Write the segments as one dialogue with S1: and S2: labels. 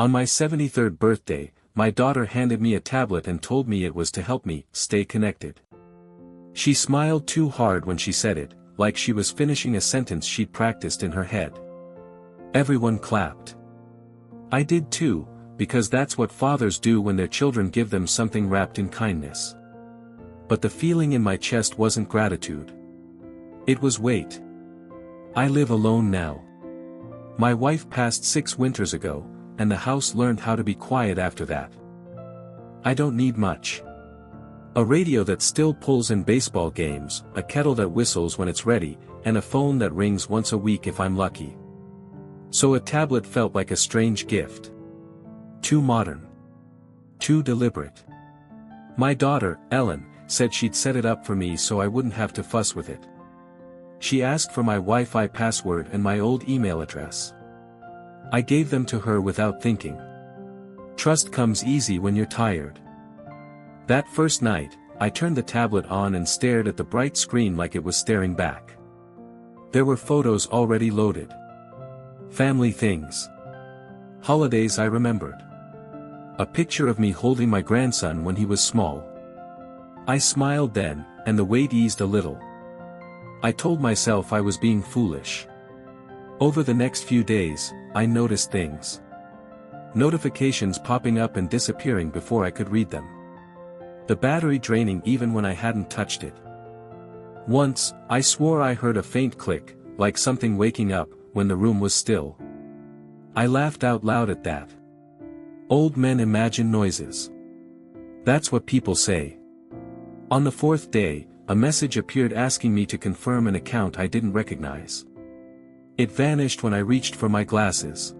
S1: On my 73rd birthday, my daughter handed me a tablet and told me it was to help me stay connected. She smiled too hard when she said it, like she was finishing a sentence she'd practiced in her head. Everyone clapped. I did too, because that's what fathers do when their children give them something wrapped in kindness. But the feeling in my chest wasn't gratitude. It was weight. I live alone now. My wife passed 6 winters ago, and the house learned how to be quiet after that. I don't need much. A radio that still pulls in baseball games, a kettle that whistles when it's ready, and a phone that rings once a week if I'm lucky. So a tablet felt like a strange gift. Too modern. Too deliberate. My daughter, Ellen, said she'd set it up for me so I wouldn't have to fuss with it. She asked for my Wi-Fi password and my old email address. I gave them to her without thinking. Trust comes easy when you're tired. That first night, I turned the tablet on and stared at the bright screen like it was staring back. There were photos already loaded. Family things. Holidays I remembered. A picture of me holding my grandson when he was small. I smiled then, and the weight eased a little. I told myself I was being foolish. Over the next few days, I noticed things. Notifications popping up and disappearing before I could read them. The battery draining even when I hadn't touched it. Once, I swore I heard a faint click, like something waking up, when the room was still. I laughed out loud at that. Old men imagine noises. That's what people say. On the 4th day, a message appeared asking me to confirm an account I didn't recognize. It vanished when I reached for my glasses.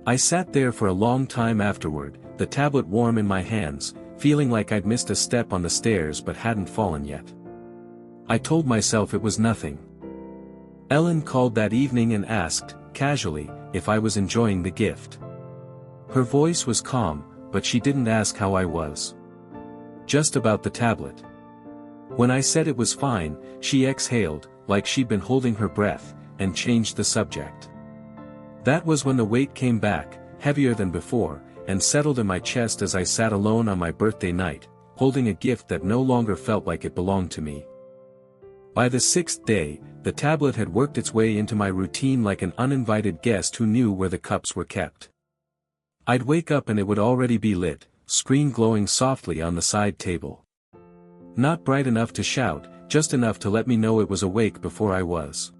S1: I sat there for a long time afterward, the tablet warm in my hands, feeling like I'd missed a step on the stairs but hadn't fallen yet. I told myself it was nothing. Ellen called that evening and asked, casually, if I was enjoying the gift. Her voice was calm, but she didn't ask how I was. Just about the tablet. When I said it was fine, she exhaled, like she'd been holding her breath, and changed the subject. That was when the weight came back, heavier than before, and settled in my chest as I sat alone on my birthday night, holding a gift that no longer felt like it belonged to me. By the 6th day, the tablet had worked its way into my routine like an uninvited guest who knew where the cups were kept. I'd wake up and it would already be lit, screen glowing softly on the side table. Not bright enough to shout, just enough to let me know it was awake before I was.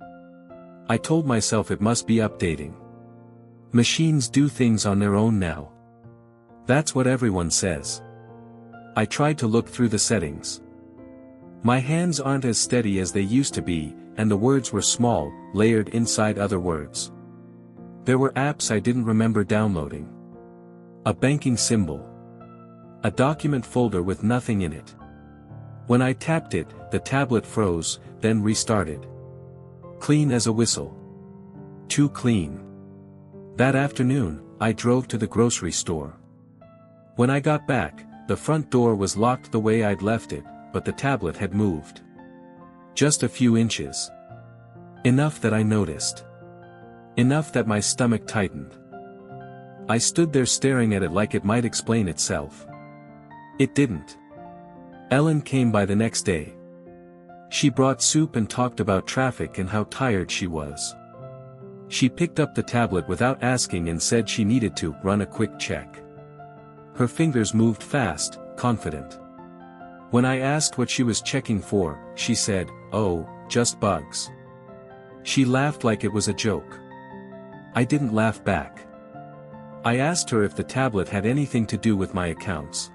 S1: I told myself it must be updating. Machines do things on their own now. That's what everyone says. I tried to look through the settings. My hands aren't as steady as they used to be, and the words were small, layered inside other words. There were apps I didn't remember downloading. A banking symbol. A document folder with nothing in it. When I tapped it, the tablet froze, then restarted. Clean as a whistle. Too clean. That afternoon, I drove to the grocery store. When I got back, the front door was locked the way I'd left it, but the tablet had moved. Just a few inches. Enough that I noticed. Enough that my stomach tightened. I stood there staring at it like it might explain itself. It didn't. Ellen came by the next day. She brought soup and talked about traffic and how tired she was. She picked up the tablet without asking and said she needed to run a quick check. Her fingers moved fast, confident. When I asked what she was checking for, she said, "Oh, just bugs." She laughed like it was a joke. I didn't laugh back. I asked her if the tablet had anything to do with my accounts.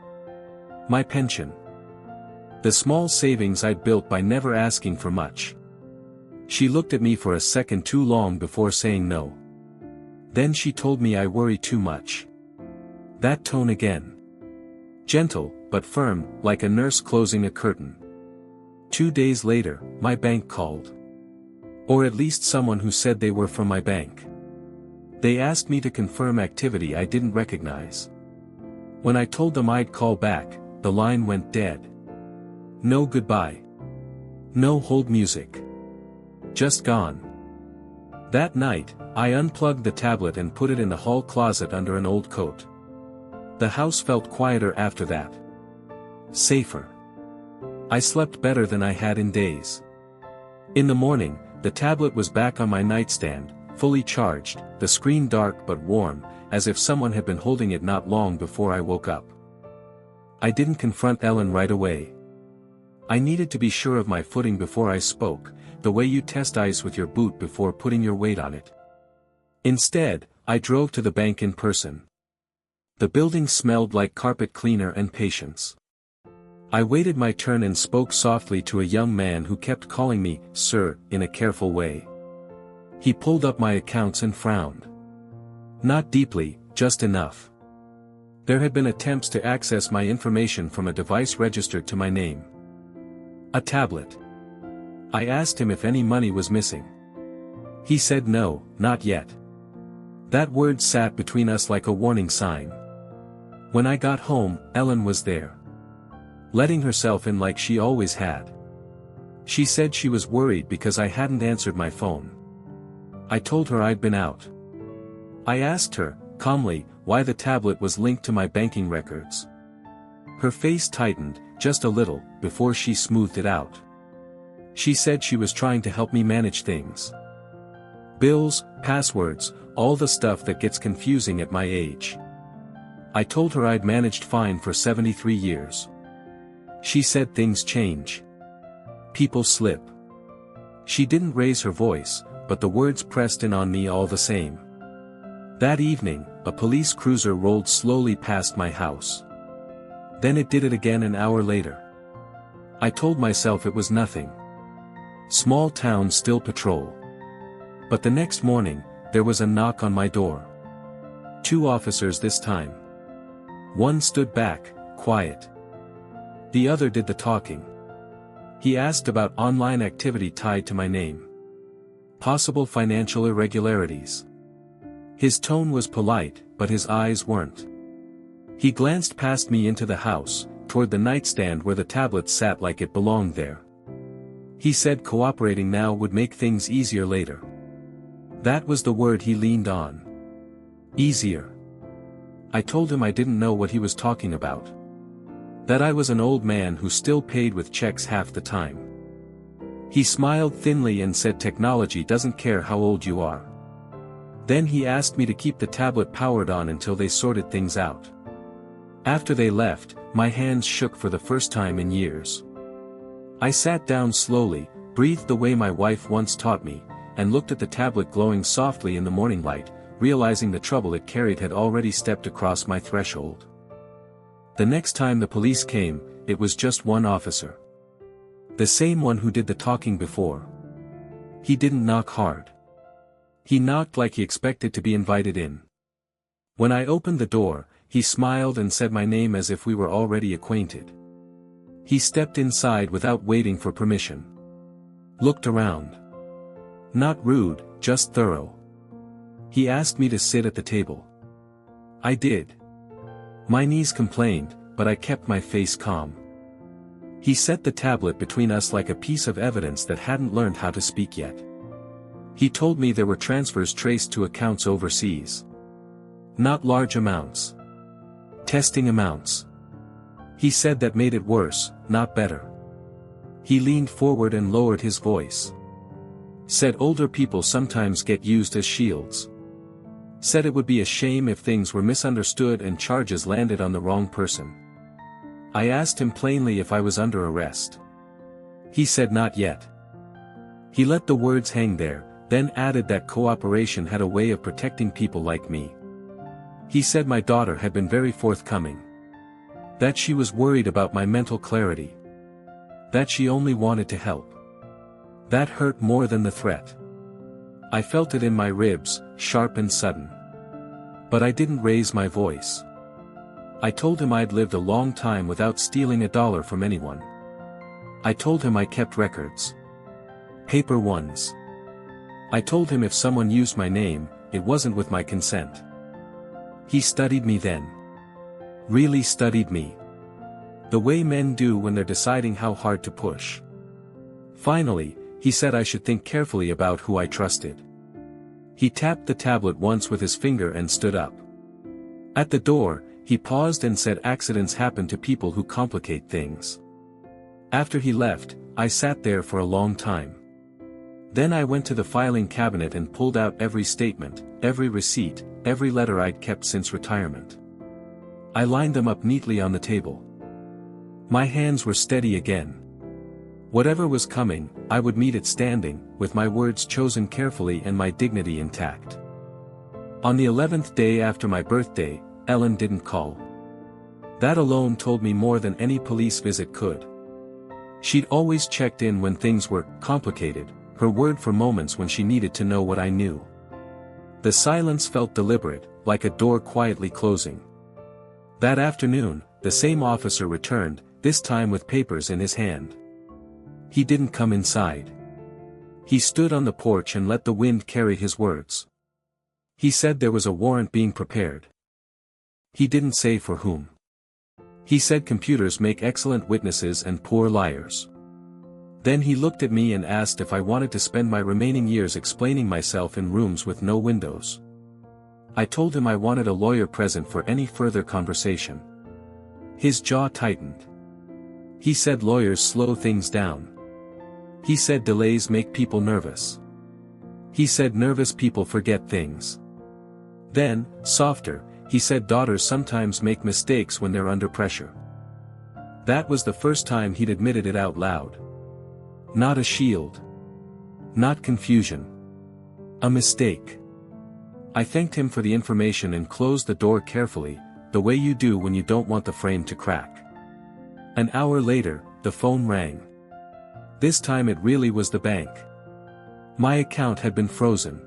S1: My pension. The small savings I'd built by never asking for much. She looked at me for a second too long before saying no. Then she told me I worry too much. That tone again. Gentle, but firm, like a nurse closing a curtain. 2 days later, my bank called. Or at least someone who said they were from my bank. They asked me to confirm activity I didn't recognize. When I told them I'd call back, the line went dead. No goodbye. No hold music. Just gone. That night, I unplugged the tablet and put it in the hall closet under an old coat. The house felt quieter after that. Safer. I slept better than I had in days. In the morning, the tablet was back on my nightstand, fully charged, the screen dark but warm, as if someone had been holding it not long before I woke up. I didn't confront Ellen right away. I needed to be sure of my footing before I spoke, the way you test ice with your boot before putting your weight on it. Instead, I drove to the bank in person. The building smelled like carpet cleaner and patience. I waited my turn and spoke softly to a young man who kept calling me, "Sir," in a careful way. He pulled up my accounts and frowned. Not deeply, just enough. There had been attempts to access my information from a device registered to my name. A tablet. I asked him if any money was missing. He said no, not yet. That word sat between us like a warning sign. When I got home, Ellen was there. Letting herself in like she always had. She said she was worried because I hadn't answered my phone. I told her I'd been out. I asked her, calmly, why the tablet was linked to my banking records. Her face tightened, just a little, before she smoothed it out. She said she was trying to help me manage things. Bills, passwords, all the stuff that gets confusing at my age. I told her I'd managed fine for 73 years. She said things change. People slip. She didn't raise her voice, but the words pressed in on me all the same. That evening, a police cruiser rolled slowly past my house. Then it did it again an hour later. I told myself it was nothing. Small towns still patrol. But the next morning, there was a knock on my door. 2 officers this time. One stood back, quiet. The other did the talking. He asked about online activity tied to my name. Possible financial irregularities. His tone was polite, but his eyes weren't. He glanced past me into the house, toward the nightstand where the tablet sat like it belonged there. He said cooperating now would make things easier later. That was the word he leaned on. Easier. I told him I didn't know what he was talking about. That I was an old man who still paid with checks half the time. He smiled thinly and said technology doesn't care how old you are. Then he asked me to keep the tablet powered on until they sorted things out. After they left, my hands shook for the first time in years. I sat down slowly, breathed the way my wife once taught me, and looked at the tablet glowing softly in the morning light, realizing the trouble it carried had already stepped across my threshold. The next time the police came, it was just one officer. The same one who did the talking before. He didn't knock hard. He knocked like he expected to be invited in. When I opened the door, he smiled and said my name as if we were already acquainted. He stepped inside without waiting for permission. Looked around. Not rude, just thorough. He asked me to sit at the table. I did. My knees complained, but I kept my face calm. He set the tablet between us like a piece of evidence that hadn't learned how to speak yet. He told me there were transfers traced to accounts overseas. Not large amounts. Testing amounts. He said that made it worse, not better. He leaned forward and lowered his voice. Said older people sometimes get used as shields. Said it would be a shame if things were misunderstood and charges landed on the wrong person. I asked him plainly if I was under arrest. He said not yet. He let the words hang there, then added that cooperation had a way of protecting people like me. He said my daughter had been very forthcoming. That she was worried about my mental clarity. That she only wanted to help. That hurt more than the threat. I felt it in my ribs, sharp and sudden. But I didn't raise my voice. I told him I'd lived a long time without stealing $1 from anyone. I told him I kept records. Paper ones. I told him if someone used my name, it wasn't with my consent. He studied me then. Really studied me. The way men do when they're deciding how hard to push. Finally, he said I should think carefully about who I trusted. He tapped the tablet once with his finger and stood up. At the door, he paused and said, "Accidents happen to people who complicate things." After he left, I sat there for a long time. Then I went to the filing cabinet and pulled out every statement, every receipt, every letter I'd kept since retirement. I lined them up neatly on the table. My hands were steady again. Whatever was coming, I would meet it standing, with my words chosen carefully and my dignity intact. On the 11th day after my birthday, Ellen didn't call. That alone told me more than any police visit could. She'd always checked in when things were complicated, her word for moments when she needed to know what I knew. The silence felt deliberate, like a door quietly closing. That afternoon, the same officer returned, this time with papers in his hand. He didn't come inside. He stood on the porch and let the wind carry his words. He said there was a warrant being prepared. He didn't say for whom. He said computers make excellent witnesses and poor liars. Then he looked at me and asked if I wanted to spend my remaining years explaining myself in rooms with no windows. I told him I wanted a lawyer present for any further conversation. His jaw tightened. He said lawyers slow things down. He said delays make people nervous. He said nervous people forget things. Then, softer, he said daughters sometimes make mistakes when they're under pressure. That was the first time he'd admitted it out loud. Not a shield. Not confusion. A mistake. I thanked him for the information and closed the door carefully, the way you do when you don't want the frame to crack. An hour later, the phone rang. This time it really was the bank. My account had been frozen.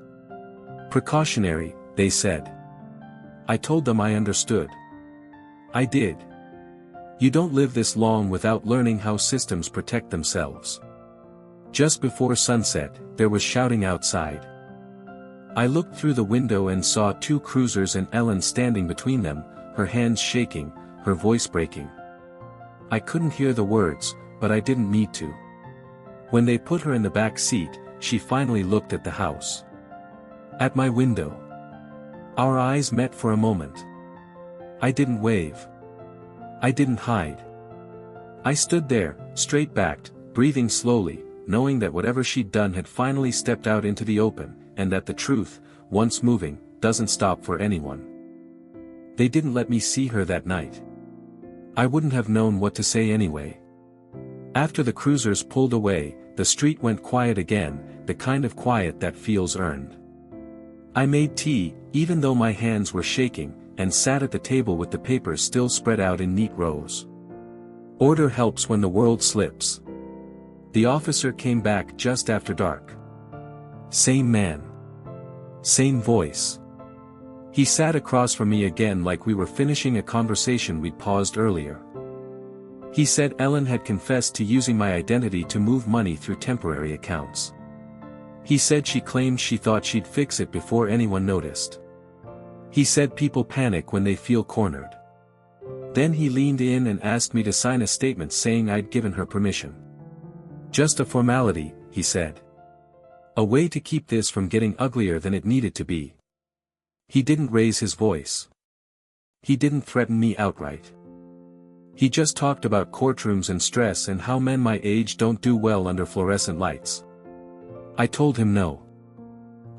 S1: Precautionary, they said. I told them I understood. I did. You don't live this long without learning how systems protect themselves. Just before sunset, there was shouting outside. I looked through the window and saw 2 cruisers and Ellen standing between them, her hands shaking, her voice breaking. I couldn't hear the words, but I didn't need to. When they put her in the back seat, she finally looked at the house. At my window. Our eyes met for a moment. I didn't wave. I didn't hide. I stood there, straight-backed, breathing slowly, knowing that whatever she'd done had finally stepped out into the open, and that the truth, once moving, doesn't stop for anyone. They didn't let me see her that night. I wouldn't have known what to say anyway. After the cruisers pulled away, the street went quiet again, the kind of quiet that feels earned. I made tea, even though my hands were shaking, and sat at the table with the papers still spread out in neat rows. Order helps when the world slips. The officer came back just after dark. Same man. Same voice. He sat across from me again like we were finishing a conversation we'd paused earlier. He said Ellen had confessed to using my identity to move money through temporary accounts. He said she claimed she thought she'd fix it before anyone noticed. He said people panic when they feel cornered. Then he leaned in and asked me to sign a statement saying I'd given her permission. Just a formality, he said. A way to keep this from getting uglier than it needed to be. He didn't raise his voice. He didn't threaten me outright. He just talked about courtrooms and stress and how men my age don't do well under fluorescent lights. I told him no.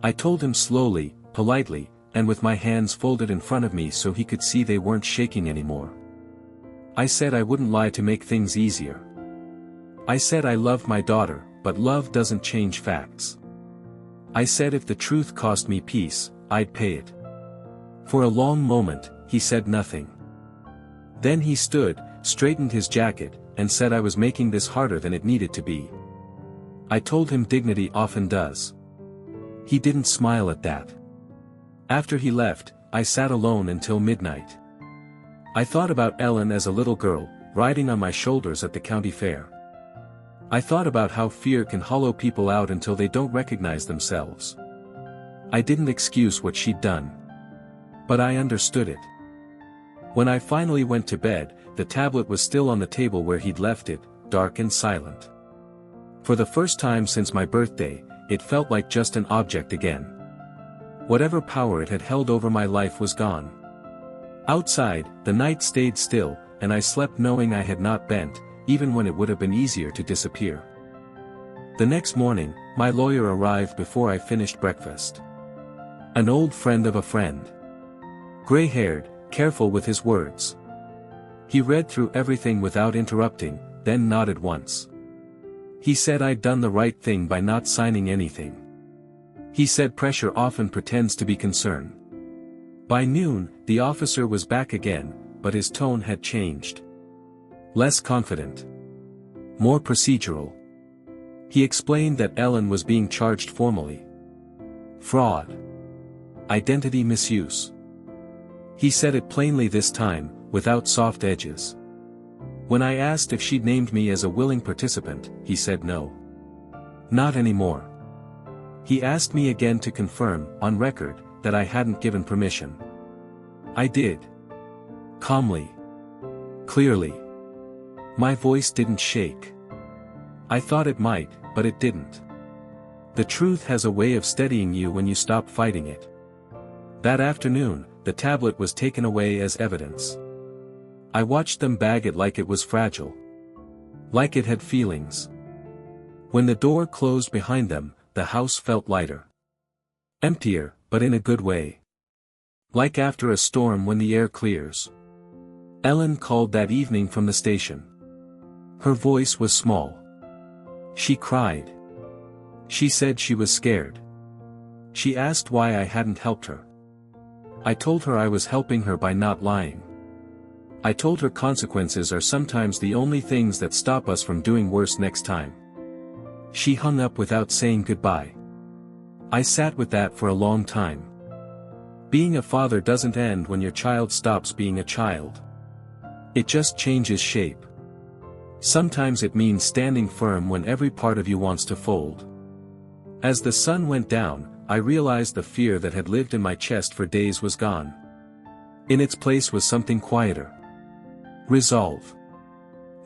S1: I told him slowly, politely, and with my hands folded in front of me so he could see they weren't shaking anymore. I said I wouldn't lie to make things easier. I said I loved my daughter, but love doesn't change facts. I said if the truth cost me peace, I'd pay it. For a long moment, he said nothing. Then he stood, straightened his jacket, and said I was making this harder than it needed to be. I told him dignity often does. He didn't smile at that. After he left, I sat alone until midnight. I thought about Ellen as a little girl, riding on my shoulders at the county fair. I thought about how fear can hollow people out until they don't recognize themselves. I didn't excuse what she'd done. But I understood it. When I finally went to bed, the tablet was still on the table where he'd left it, dark and silent. For the first time since my birthday, it felt like just an object again. Whatever power it had held over my life was gone. Outside, the night stayed still, and I slept knowing I had not bent, even when it would have been easier to disappear. The next morning, my lawyer arrived before I finished breakfast. An old friend of a friend. Gray-haired, careful with his words. He read through everything without interrupting, then nodded once. He said I'd done the right thing by not signing anything. He said pressure often pretends to be concern. By noon, the officer was back again, but his tone had changed. Less confident. More procedural. He explained that Ellen was being charged formally. Fraud. Identity misuse. He said it plainly this time, without soft edges. When I asked if she'd named me as a willing participant, he said no. Not anymore. He asked me again to confirm, on record, that I hadn't given permission. I did. Calmly. Clearly. My voice didn't shake. I thought it might, but it didn't. The truth has a way of steadying you when you stop fighting it. That afternoon, the tablet was taken away as evidence. I watched them bag it like it was fragile. Like it had feelings. When the door closed behind them, the house felt lighter. Emptier, but in a good way. Like after a storm when the air clears. Ellen called that evening from the station. Her voice was small. She cried. She said she was scared. She asked why I hadn't helped her. I told her I was helping her by not lying. I told her consequences are sometimes the only things that stop us from doing worse next time. She hung up without saying goodbye. I sat with that for a long time. Being a father doesn't end when your child stops being a child. It just changes shape. Sometimes it means standing firm when every part of you wants to fold. As the sun went down, I realized the fear that had lived in my chest for days was gone. In its place was something quieter. Resolve.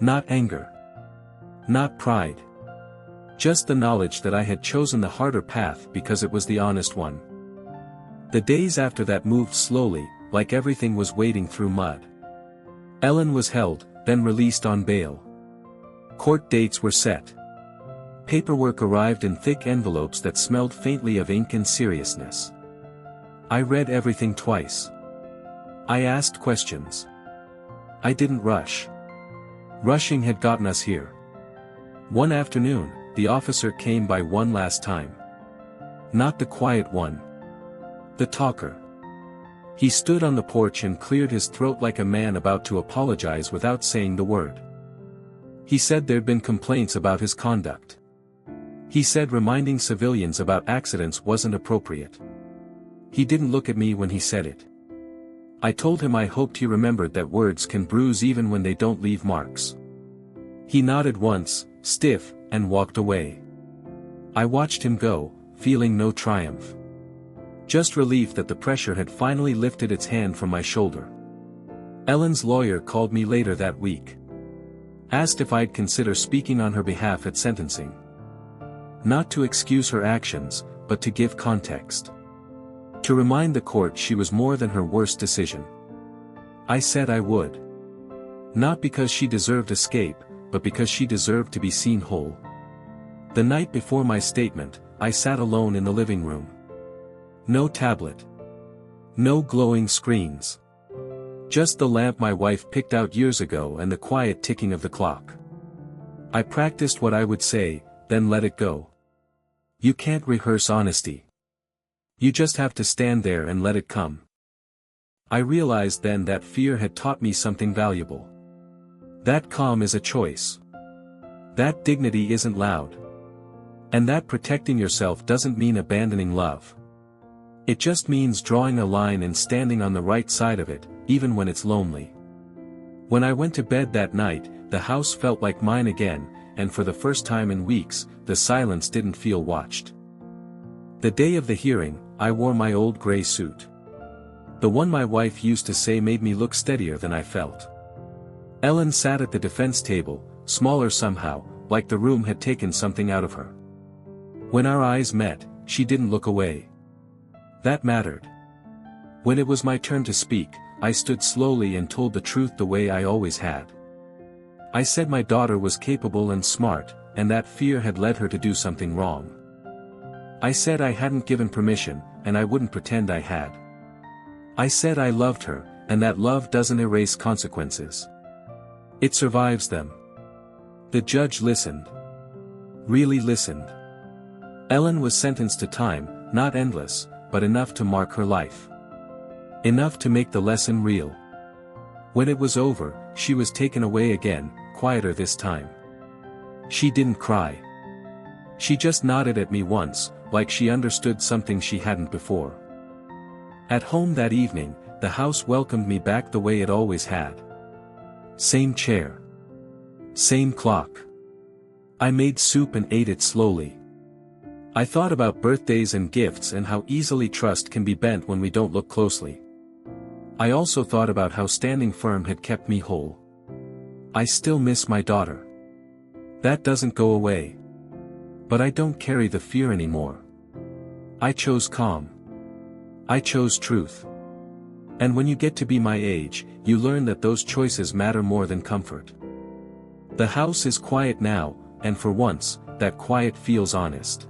S1: Not anger. Not pride. Just the knowledge that I had chosen the harder path because it was the honest one. The days after that moved slowly, like everything was wading through mud. Ellen was held, then released on bail. Court dates were set. Paperwork arrived in thick envelopes that smelled faintly of ink and seriousness. I read everything twice. I asked questions. I didn't rush. Rushing had gotten us here. One afternoon, the officer came by one last time. Not the quiet one. The talker. He stood on the porch and cleared his throat like a man about to apologize without saying the word. He said there'd been complaints about his conduct. He said reminding civilians about accidents wasn't appropriate. He didn't look at me when he said it. I told him I hoped he remembered that words can bruise even when they don't leave marks. He nodded once, stiff, and walked away. I watched him go, feeling no triumph. Just relief that the pressure had finally lifted its hand from my shoulder. Ellen's lawyer called me later that week. Asked if I'd consider speaking on her behalf at sentencing. Not to excuse her actions, but to give context. To remind the court she was more than her worst decision. I said I would. Not because she deserved escape, but because she deserved to be seen whole. The night before my statement, I sat alone in the living room. No tablet. No glowing screens. Just the lamp my wife picked out years ago and the quiet ticking of the clock. I practiced what I would say, then let it go. You can't rehearse honesty. You just have to stand there and let it come. I realized then that fear had taught me something valuable. That calm is a choice. That dignity isn't loud. And that protecting yourself doesn't mean abandoning love. It just means drawing a line and standing on the right side of it, even when it's lonely. When I went to bed that night, the house felt like mine again, and for the first time in weeks, the silence didn't feel watched. The day of the hearing, I wore my old gray suit. The one my wife used to say made me look steadier than I felt. Ellen sat at the defense table, smaller somehow, like the room had taken something out of her. When our eyes met, she didn't look away. That mattered. When it was my turn to speak, I stood slowly and told the truth the way I always had. I said my daughter was capable and smart, and that fear had led her to do something wrong. I said I hadn't given permission, and I wouldn't pretend I had. I said I loved her, and that love doesn't erase consequences. It survives them. The judge listened. Really listened. Ellen was sentenced to time, not endless, but enough to mark her life. Enough to make the lesson real. When it was over, she was taken away again, quieter this time. She didn't cry. She just nodded at me once, like she understood something she hadn't before. At home that evening, the house welcomed me back the way it always had. Same chair. Same clock. I made soup and ate it slowly. I thought about birthdays and gifts and how easily trust can be bent when we don't look closely. I also thought about how standing firm had kept me whole. I still miss my daughter. That doesn't go away. But I don't carry the fear anymore. I chose calm. I chose truth. And when you get to be my age, you learn that those choices matter more than comfort. The house is quiet now, and for once, that quiet feels honest.